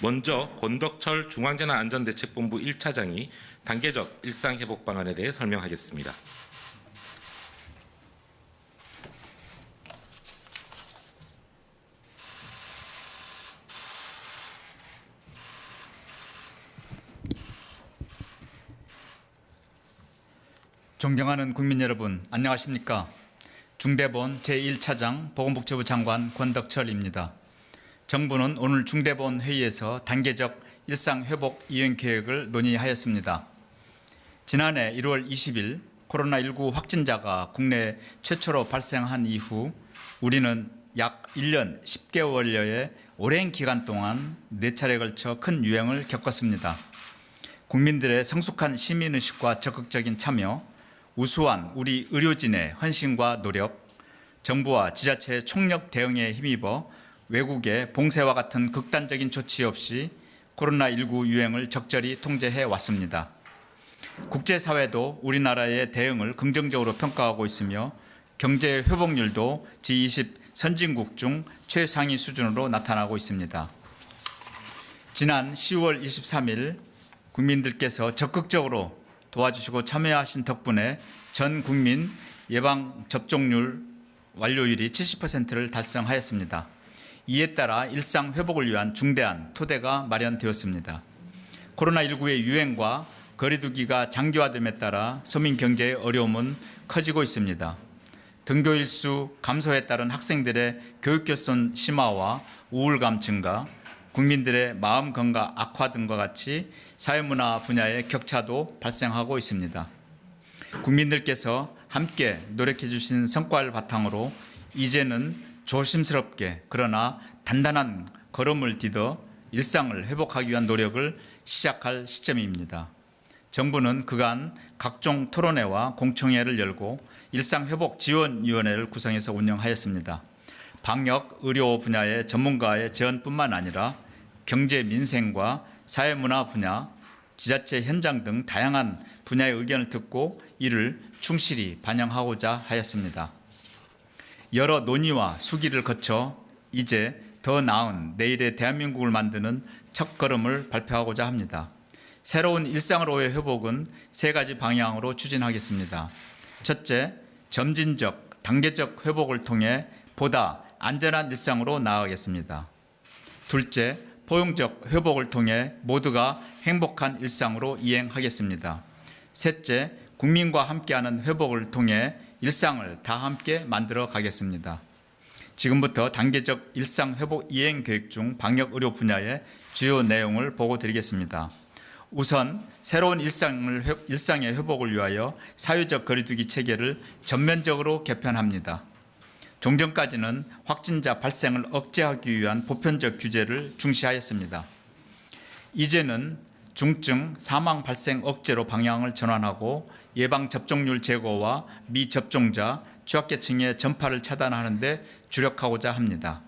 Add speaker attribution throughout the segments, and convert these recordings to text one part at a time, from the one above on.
Speaker 1: 먼저 권덕철 중앙재난안전대책본부 1차장이 단계적 일상회복 방안에 대해 설명하겠습니다.
Speaker 2: 존경하는 국민 여러분, 안녕하십니까? 중대본 제1차장 보건복지부 장관 권덕철입니다. 정부는 오늘 중대본 회의에서 단계적 일상회복 이행 계획을 논의하였습니다. 지난해 1월 20일 코로나19 확진자가 국내 최초로 발생한 이후 우리는 약 1년 10개월여의 오랜 기간 동안 4차례에 걸쳐 큰 유행을 겪었습니다. 국민들의 성숙한 시민의식과 적극적인 참여, 우수한 우리 의료진의 헌신과 노력, 정부와 지자체의 총력 대응에 힘입어 외국의 봉쇄와 같은 극단적인 조치 없이 코로나19 유행을 적절히 통제해 왔습니다. 국제사회도 우리나라의 대응을 긍정적으로 평가하고 있으며 경제 회복률도 G20 선진국 중 최상위 수준으로 나타나고 있습니다. 지난 10월 23일 국민들께서 적극적으로 도와주시고 참여하신 덕분에 전 국민 예방접종률 완료율이 70%를 달성하였습니다. 이에 따라 일상 회복을 위한 중대한 토대가 마련되었습니다. 코로나19의 유행과 거리두기가 장기화됨에 따라 서민 경제의 어려움은 커지고 있습니다. 등교일 수 감소에 따른 학생들의 교육결손 심화와 우울감 증가, 국민들의 마음 건강 악화 등과 같이 사회문화 분야의 격차도 발생하고 있습니다. 국민들께서 함께 노력해 주신 성과를 바탕으로 이제는 조심스럽게 그러나 단단한 걸음을 디뎌 일상을 회복하기 위한 노력을 시작할 시점입니다. 정부는 그간 각종 토론회와 공청회를 열고 일상회복지원위원회를 구성해서 운영하였습니다. 방역, 의료 분야의 전문가의 제언뿐만 아니라 경제, 민생과 사회문화 분야, 지자체 현장 등 다양한 분야의 의견을 듣고 이를 충실히 반영하고자 하였습니다. 여러 논의와 수기를 거쳐 이제 더 나은 내일의 대한민국을 만드는 첫걸음을 발표하고자 합니다. 새로운 일상으로의 회복은 3가지 방향으로 추진하겠습니다. 첫째, 점진적, 단계적 회복을 통해 보다 안전한 일상으로 나아가겠습니다. 둘째, 포용적 회복을 통해 모두가 행복한 일상으로 이행하겠습니다. 셋째, 국민과 함께하는 회복을 통해 일상을 다 함께 만들어 가겠습니다. 지금부터 단계적 일상 회복 이행 계획 중 방역 의료 분야의 주요 내용을 보고 드리겠습니다. 우선 새로운 일상의 회복을 위하여 사회적 거리두기 체계를 전면적으로 개편합니다. 종전까지는 확진자 발생을 억제하기 위한 보편적 규제를 중시하였습니다. 이제는 중증 사망 발생 억제로 방향을 전환하고 예방접종률 제고와 미접종자, 취약계층의 전파를 차단하는 데 주력하고자 합니다.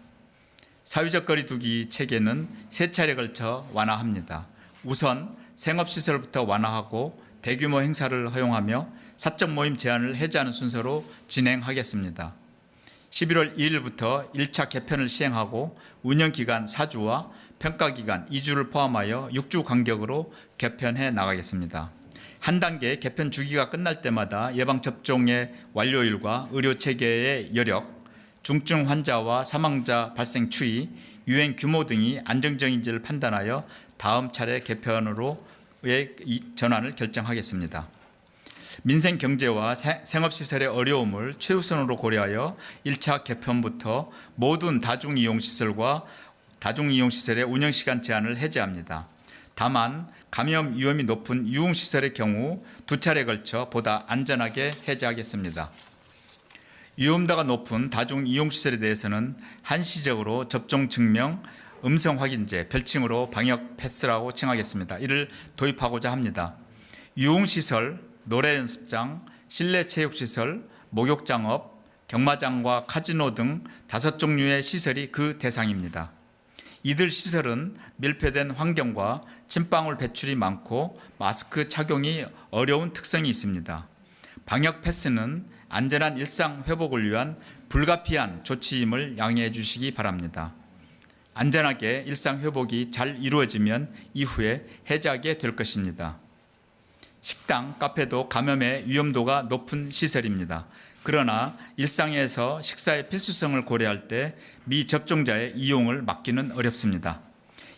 Speaker 2: 사회적 거리두기 체계는 3차례에 걸쳐 완화합니다. 우선 생업시설부터 완화하고 대규모 행사를 허용하며 사적 모임 제한을 해제하는 순서로 진행하겠습니다. 11월 1일부터 1차 개편을 시행하고 운영기간 4주와 평가기간 2주를 포함하여 6주 간격으로 개편해 나가겠습니다. 한 단계 개편 주기가 끝날 때마다 예방접종의 완료율과 의료체계의 여력, 중증 환자와 사망자 발생 추이, 유행 규모 등이 안정적인지를 판단하여 다음 차례 개편으로의 전환을 결정하겠습니다. 민생 경제와 생업시설의 어려움을 최우선으로 고려하여 1차 개편부터 모든 다중이용시설과 다중이용시설의 운영시간 제한을 해제합니다. 다만 감염 위험이 높은 유흥시설의 경우 2차례에 걸쳐 보다 안전하게 해제하겠습니다. 위험도가 높은 다중이용시설에 대해서는 한시적으로 접종 증명, 음성 확인제, 별칭으로 방역 패스라고 칭하겠습니다. 이를 도입하고자 합니다. 유흥시설, 노래 연습장, 실내 체육시설, 목욕장업, 경마장과 카지노 등 5종류의 시설이 그 대상입니다. 이들 시설은 밀폐된 환경과 침방울 배출이 많고 마스크 착용이 어려운 특성이 있습니다. 방역 패스는 안전한 일상 회복을 위한 불가피한 조치임을 양해해 주시기 바랍니다. 안전하게 일상 회복이 잘 이루어지면 이후에 해제하게 될 것입니다. 식당, 카페도 감염의 위험도가 높은 시설입니다. 그러나 일상에서 식사의 필수성을 고려할 때 미접종자의 이용을 막기는 어렵습니다.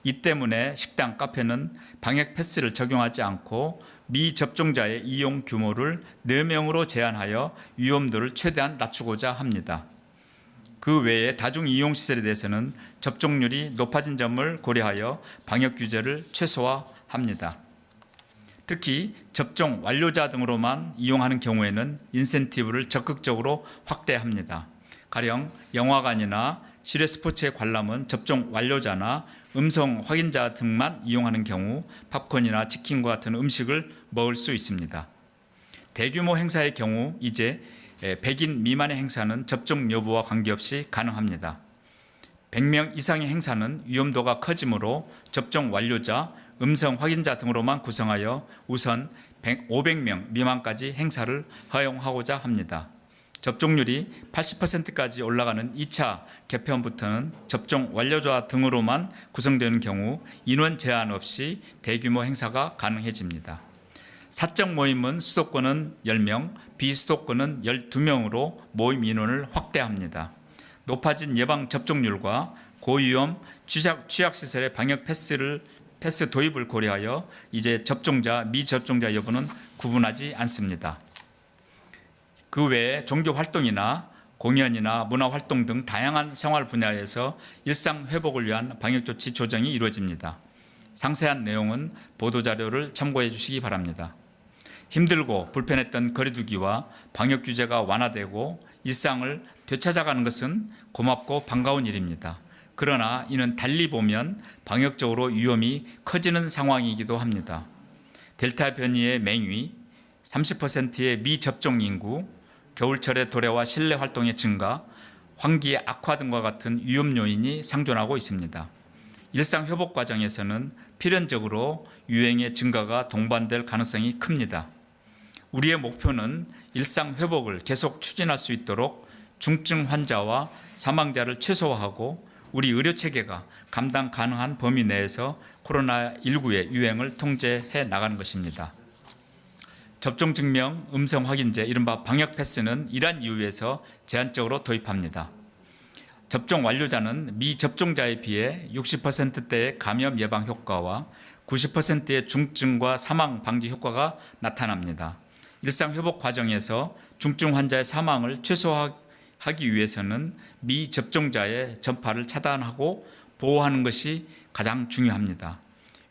Speaker 2: 이 때문에 식당, 카페는 방역 패스를 적용하지 않고 미접종자의 이용 규모를 4명으로 제한하여 위험도를 최대한 낮추고자 합니다. 그 외에 다중이용시설에 대해서는 접종률이 높아진 점을 고려하여 방역 규제를 최소화합니다. 특히 접종 완료자 등으로만 이용하는 경우에는 인센티브를 적극적으로 확대합니다. 가령 영화관이나 실외 스포츠의 관람은 접종 완료자나 음성 확인자 등만 이용하는 경우 팝콘이나 치킨과 같은 음식을 먹을 수 있습니다. 대규모 행사의 경우 이제 100인 미만의 행사는 접종 여부와 관계없이 가능합니다. 100명 이상의 행사는 위험도가 커지므로 접종 완료자, 음성 확인자 등으로만 구성하여 우선 500명 미만까지 행사를 허용하고자 합니다. 접종률이 80%까지 올라가는 2차 개편부터는 접종 완료자 등으로만 구성되는 경우 인원 제한 없이 대규모 행사가 가능해집니다. 사적 모임은 수도권은 10명, 비수도권은 12명으로 모임 인원을 확대합니다. 높아진 예방 접종률과 고위험 취약시설의 방역 패스 도입을 고려하여 이제 접종자, 미접종자 여부는 구분하지 않습니다. 그 외에 종교활동이나 공연이나 문화활동 등 다양한 생활 분야에서 일상 회복을 위한 방역조치 조정이 이루어집니다. 상세한 내용은 보도자료를 참고해 주시기 바랍니다. 힘들고 불편했던 거리두기와 방역 규제가 완화되고 일상을 되찾아가는 것은 고맙고 반가운 일입니다. 그러나 이는 달리 보면 방역적으로 위험이 커지는 상황이기도 합니다. 델타 변이의 맹위, 30%의 미접종 인구, 겨울철의 도래와 실내 활동의 증가, 환기의 악화 등과 같은 위험 요인이 상존하고 있습니다. 일상 회복 과정에서는 필연적으로 유행의 증가가 동반될 가능성이 큽니다. 우리의 목표는 일상 회복을 계속 추진할 수 있도록 중증 환자와 사망자를 최소화하고 우리 의료체계가 감당 가능한 범위 내에서 코로나19의 유행을 통제해 나가는 것입니다. 접종 증명, 음성 확인제, 이른바 방역 패스는 이러한 이유에서 제한적으로 도입합니다. 접종 완료자는 미접종자에 비해 60%대의 감염 예방 효과와 90%의 중증과 사망 방지 효과가 나타납니다. 일상 회복 과정에서 중증 환자의 사망을 최소화하기 위해서는 미접종자의 전파를 차단하고 보호하는 것이 가장 중요합니다.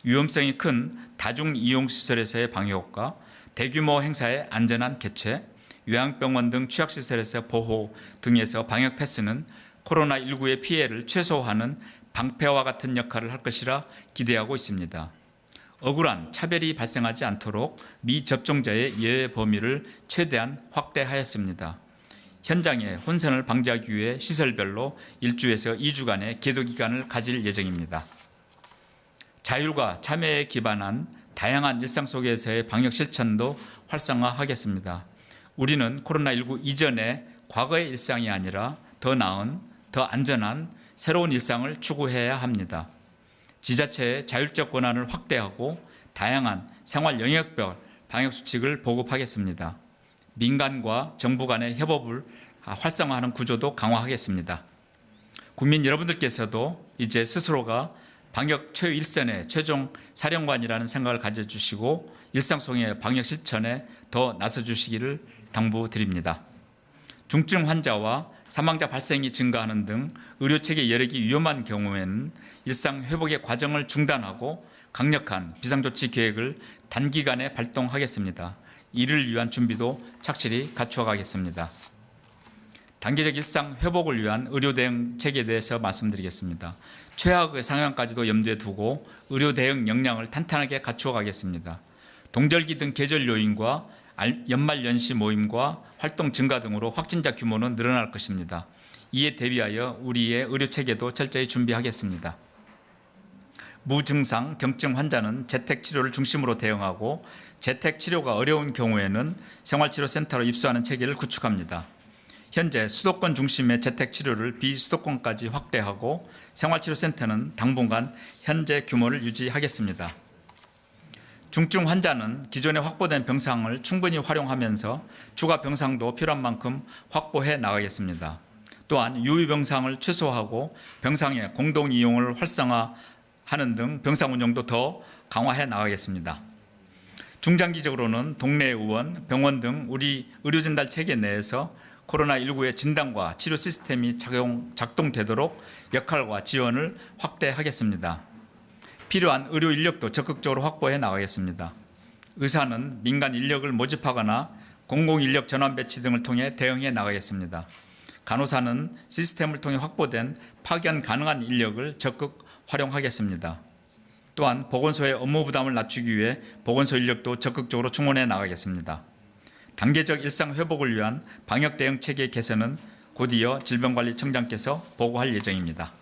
Speaker 2: 위험성이 큰 다중이용시설에서의 방역과 대규모 행사의 안전한 개최, 요양병원 등 취약시설에서 보호 등에서 방역 패스는 코로나19의 피해를 최소화하는 방패와 같은 역할을 할 것이라 기대하고 있습니다. 억울한 차별이 발생하지 않도록 미접종자의 예외 범위를 최대한 확대하였습니다. 현장의 혼선을 방지하기 위해 시설별로 1주에서 2주간의 계도 기간을 가질 예정입니다. 자율과 참여에 기반한 다양한 일상 속에서의 방역 실천도 활성화하겠습니다. 우리는 코로나19 이전의 과거의 일상이 아니라 더 나은, 더 안전한 새로운 일상을 추구해야 합니다. 지자체의 자율적 권한을 확대하고 다양한 생활 영역별 방역 수칙을 보급하겠습니다. 민간과 정부 간의 협업을 활성화하는 구조도 강화하겠습니다. 국민 여러분들께서도 이제 스스로가 방역 최일선의 최종 사령관이라는 생각을 가져주시고 일상 속의 방역 실천에 더 나서주시기를 당부드립니다. 중증 환자와 사망자 발생이 증가하는 등 의료체계 여력이 위험한 경우에는 일상 회복의 과정을 중단하고 강력한 비상조치 계획을 단기간에 발동하겠습니다. 이를 위한 준비도 착실히 갖추어가겠습니다. 단계적 일상 회복을 위한 의료 대응 체계에 대해서 말씀드리겠습니다. 최악의 상황까지도 염두에 두고 의료 대응 역량을 탄탄하게 갖추어가겠습니다. 동절기 등 계절 요인과 연말 연시 모임과 활동 증가 등으로 확진자 규모는 늘어날 것입니다. 이에 대비하여 우리의 의료 체계도 철저히 준비하겠습니다. 무증상 경증 환자는 재택 치료를 중심으로 대응하고 재택 치료가 어려운 경우에는 생활치료센터로 입소하는 체계를 구축합니다. 현재 수도권 중심의 재택 치료를 비수도권까지 확대하고 생활치료센터는 당분간 현재 규모를 유지하겠습니다. 중증 환자는 기존에 확보된 병상을 충분히 활용하면서 추가 병상도 필요한 만큼 확보해 나가겠습니다. 또한 유휴 병상을 최소화하고 병상의 공동 이용을 활성화하는 등 병상 운영도 더 강화해 나가겠습니다. 중장기적으로는 동네 의원, 병원 등 우리 의료진단 체계 내에서 코로나19의 진단과 치료 시스템이 작동되도록 역할과 지원을 확대하겠습니다. 필요한 의료 인력도 적극적으로 확보해 나가겠습니다. 의사는 민간 인력을 모집하거나 공공인력 전환 배치 등을 통해 대응해 나가겠습니다. 간호사는 시스템을 통해 확보된 파견 가능한 인력을 적극 활용하겠습니다. 또한 보건소의 업무 부담을 낮추기 위해 보건소 인력도 적극적으로 충원해 나가겠습니다. 단계적 일상 회복을 위한 방역 대응 체계 개선은 곧이어 질병관리청장께서 보고할 예정입니다.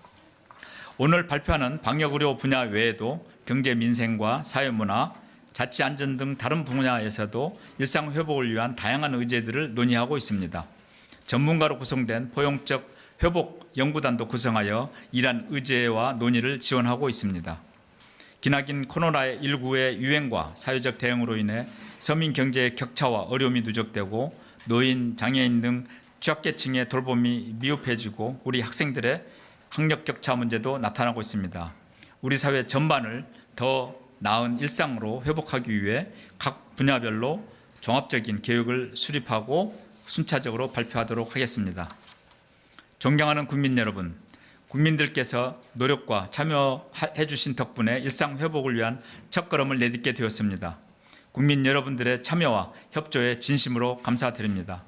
Speaker 2: 오늘 발표하는 방역의료 분야 외에도 경제 민생과 사회문화, 자치안전 등 다른 분야에서도 일상 회복을 위한 다양한 의제들을 논의하고 있습니다. 전문가로 구성된 포용적 회복 연구단도 구성하여 이러한 의제와 논의를 지원하고 있습니다. 기나긴 코로나19의 유행과 사회적 대응으로 인해 서민 경제의 격차와 어려움이 누적되고 노인, 장애인 등 취약계층의 돌봄이 미흡해지고 우리 학생들의 학력 격차 문제도 나타나고 있습니다. 우리 사회 전반을 더 나은 일상으로 회복하기 위해 각 분야별로 종합적인 계획을 수립하고 순차적으로 발표하도록 하겠습니다. 존경하는 국민 여러분, 국민들께서 노력과 참여해 주신 덕분에 일상 회복을 위한 첫걸음을 내딛게 되었습니다. 국민 여러분들의 참여와 협조에 진심으로 감사드립니다.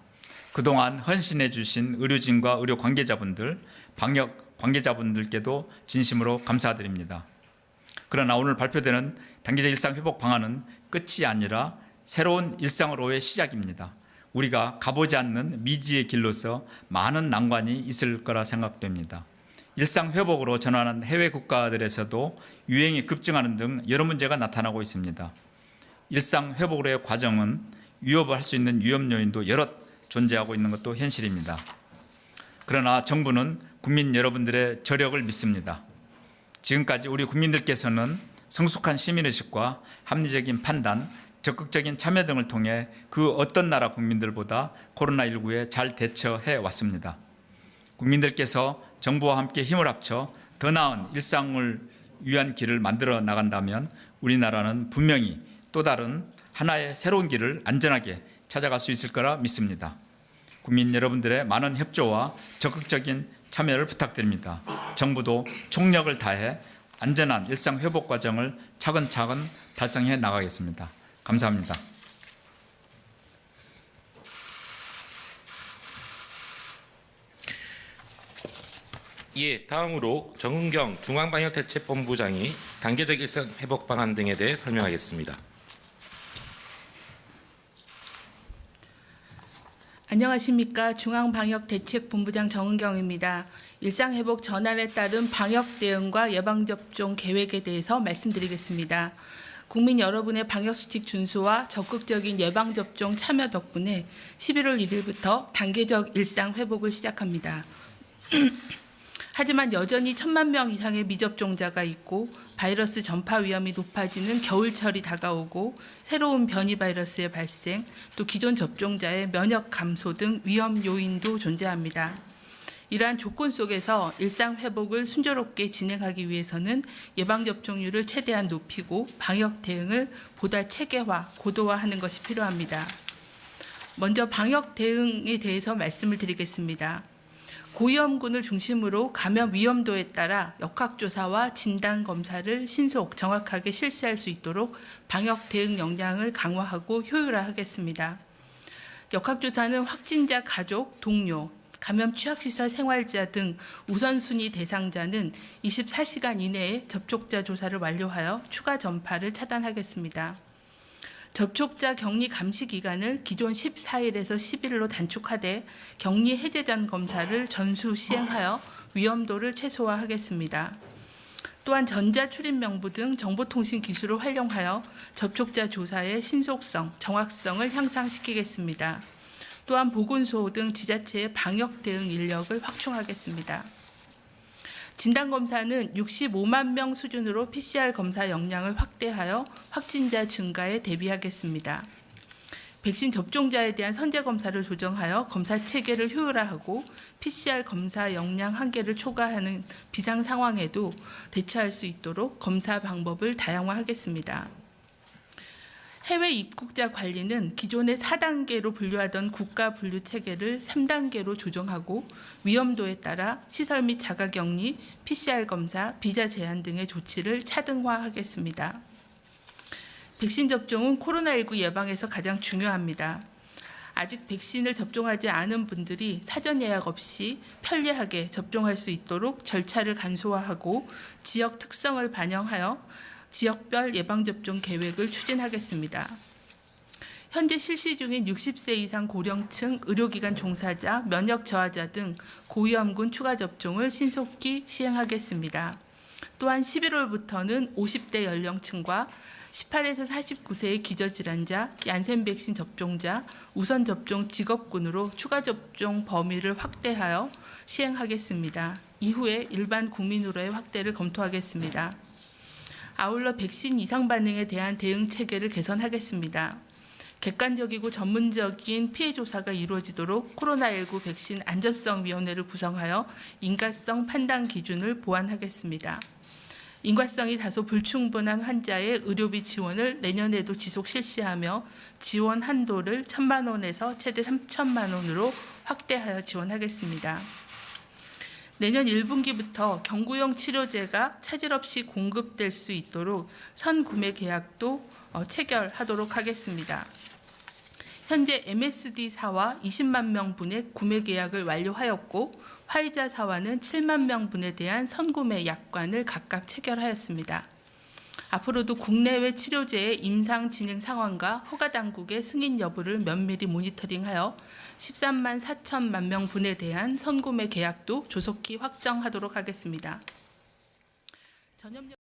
Speaker 2: 그동안 헌신해 주신 의료진과 의료 관계자분들, 방역 관계자분들께도 진심으로 감사드립니다. 그러나 오늘 발표되는 단계적 일상 회복 방안은 끝이 아니라 새로운 일상으로의 시작입니다. 우리가 가보지 않는 미지의 길로서 많은 난관이 있을 거라 생각됩니다. 일상 회복으로 전환한 해외 국가들에서도 유행이 급증하는 등 여러 문제가 나타나고 있습니다. 일상 회복으로의 과정은 위협을 할 수 있는 위험 요인도 여럿 존재하고 있는 것도 현실입니다. 그러나 정부는 국민 여러분들의 저력을 믿습니다. 지금까지 우리 국민들께서는 성숙한 시민의식과 합리적인 판단, 적극적인 참여 등을 통해 그 어떤 나라 국민들보다 코로나19에 잘 대처해 왔습니다. 국민들께서 정부와 함께 힘을 합쳐 더 나은 일상을 위한 길을 만들어 나간다면 우리나라는 분명히 또 다른 하나의 새로운 길을 안전하게 찾아갈 수 있을 거라 믿습니다. 국민 여러분들의 많은 협조와 적극적인 참여를 부탁드립니다. 정부도 총력을 다해 안전한 일상 회복 과정을 차근차근 달성해 나가겠습니다. 감사합니다.
Speaker 1: 예, 다음으로 정은경 중앙방역대책본부장이 단계적 일상 회복 방안 등에 대해 설명하겠습니다.
Speaker 3: 안녕하십니까. 중앙방역대책본부장 정은경입니다. 일상회복 전환에 따른 방역 대응과 예방접종 계획에 대해서 말씀드리겠습니다. 국민 여러분의 방역수칙 준수와 적극적인 예방접종 참여 덕분에 11월 1일부터 단계적 일상회복을 시작합니다. 하지만 여전히 1,000만 명 이상의 미접종자가 있고 바이러스 전파 위험이 높아지는 겨울철이 다가오고 새로운 변이 바이러스의 발생, 또 기존 접종자의 면역 감소 등 위험 요인도 존재합니다. 이러한 조건 속에서 일상 회복을 순조롭게 진행하기 위해서는 예방접종률을 최대한 높이고 방역 대응을 보다 체계화, 고도화하는 것이 필요합니다. 먼저 방역 대응에 대해서 말씀을 드리겠습니다. 고위험군을 중심으로 감염 위험도에 따라 역학조사와 진단검사를 신속, 정확하게 실시할 수 있도록 방역 대응 역량을 강화하고 효율화하겠습니다. 역학조사는 확진자 가족, 동료, 감염 취약시설 생활자 등 우선순위 대상자는 24시간 이내에 접촉자 조사를 완료하여 추가 전파를 차단하겠습니다. 접촉자 격리 감시 기간을 기존 14일에서 10일로 단축하되 격리 해제 전 검사를 전수 시행하여 위험도를 최소화하겠습니다. 또한 전자출입명부 등 정보통신 기술을 활용하여 접촉자 조사의 신속성, 정확성을 향상시키겠습니다. 또한 보건소 등 지자체의 방역 대응 인력을 확충하겠습니다. 진단검사는 65만 명 수준으로 PCR 검사 역량을 확대하여 확진자 증가에 대비하겠습니다. 백신 접종자에 대한 선제 검사를 조정하여 검사 체계를 효율화하고 PCR 검사 역량 한계를 초과하는 비상 상황에도 대처할 수 있도록 검사 방법을 다양화하겠습니다. 해외 입국자 관리는 기존의 4단계로 분류하던 국가 분류 체계를 3단계로 조정하고 위험도에 따라 시설 및 자가격리, PCR 검사, 비자 제한 등의 조치를 차등화하겠습니다. 백신 접종은 코로나19 예방에서 가장 중요합니다. 아직 백신을 접종하지 않은 분들이 사전 예약 없이 편리하게 접종할 수 있도록 절차를 간소화하고 지역 특성을 반영하여 지역별 예방접종 계획을 추진하겠습니다. 현재 실시 중인 60세 이상 고령층, 의료기관 종사자, 면역 저하자 등 고위험군 추가 접종을 신속히 시행하겠습니다. 또한 11월부터는 50대 연령층과 18에서 49세의 기저질환자, 얀센 백신 접종자, 우선 접종 직업군으로 추가 접종 범위를 확대하여 시행하겠습니다. 이후에 일반 국민으로의 확대를 검토하겠습니다. 아울러 백신 이상 반응에 대한 대응 체계를 개선하겠습니다. 객관적이고 전문적인 피해 조사가 이루어지도록 코로나19 백신 안전성위원회를 구성하여 인가성 판단 기준을 보완하겠습니다. 인과성이 다소 불충분한 환자의 의료비 지원을 내년에도 지속 실시하며 지원 한도를 1,000만 원에서 최대 3,000만 원으로 확대하여 지원하겠습니다. 내년 1분기부터 경구용 치료제가 차질 없이 공급될 수 있도록 선구매 계약도 체결하도록 하겠습니다. 현재 MSD사와 20만 명분의 구매 계약을 완료하였고 화이자사와는 7만 명분에 대한 선구매 약관을 각각 체결하였습니다. 앞으로도 국내외 치료제의 임상 진행 상황과 허가 당국의 승인 여부를 면밀히 모니터링하여 13만 4천만 명분에 대한 선구매 계약도 조속히 확정하도록 하겠습니다. 전염력